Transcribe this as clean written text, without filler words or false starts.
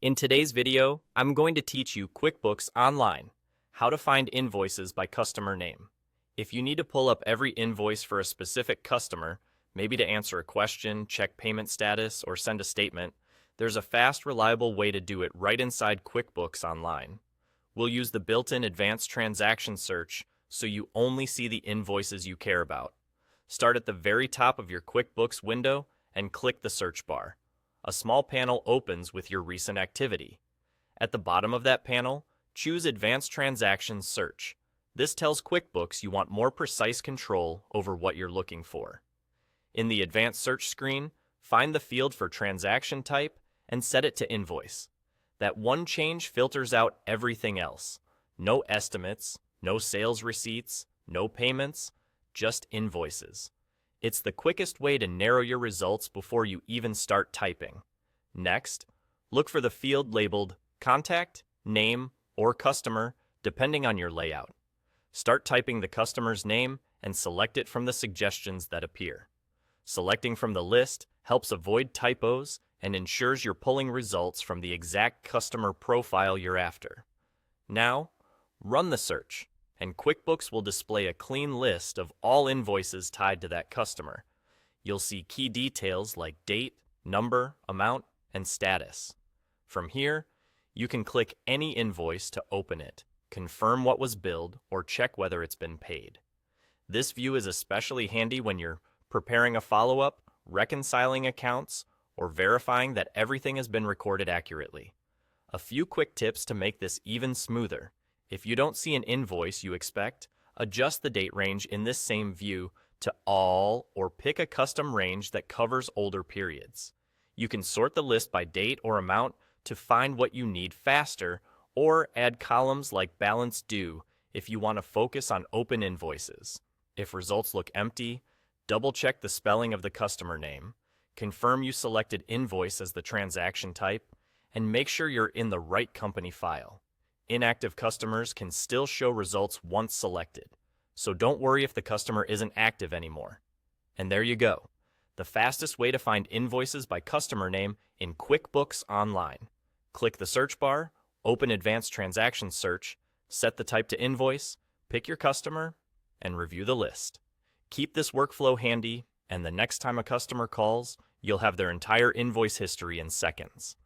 In today's video, I'm going to teach you QuickBooks Online, how to find invoices by customer name. If you need to pull up every invoice for a specific customer, maybe to answer a question, check payment status, or send a statement, there's a fast, reliable way to do it right inside QuickBooks Online. We'll use the built-in advanced transaction search so you only see the invoices you care about. Start at the very top of your QuickBooks window and click the search bar. A small panel opens with your recent activity. At the bottom of that panel, choose Advanced Transactions Search. This tells QuickBooks you want more precise control over what you're looking for. In the Advanced Search screen, find the field for transaction type and set it to Invoice. That one change filters out everything else. No estimates, no sales receipts, no payments, just invoices. It's the quickest way to narrow your results before you even start typing. Next, look for the field labeled Contact, Name, or Customer, depending on your layout. Start typing the customer's name and select it from the suggestions that appear. Selecting from the list helps avoid typos and ensures you're pulling results from the exact customer profile you're after. Now, run the search, and QuickBooks will display a clean list of all invoices tied to that customer. You'll see key details like date, number, amount, and status. From here, you can click any invoice to open it, confirm what was billed, or check whether it's been paid. This view is especially handy when you're preparing a follow-up, reconciling accounts, or verifying that everything has been recorded accurately. A few quick tips to make this even smoother. If you don't see an invoice you expect, adjust the date range in this same view to all or pick a custom range that covers older periods. You can sort the list by date or amount to find what you need faster, or add columns like balance due if you want to focus on open invoices. If results look empty, double-check the spelling of the customer name, confirm you selected invoice as the transaction type, and make sure you're in the right company file. Inactive customers can still show results once selected, so don't worry if the customer isn't active anymore. And there you go, the fastest way to find invoices by customer name in QuickBooks Online. Click the search bar, open Advanced Transaction Search, set the type to invoice, pick your customer, and review the list. Keep this workflow handy, and the next time a customer calls, you'll have their entire invoice history in seconds.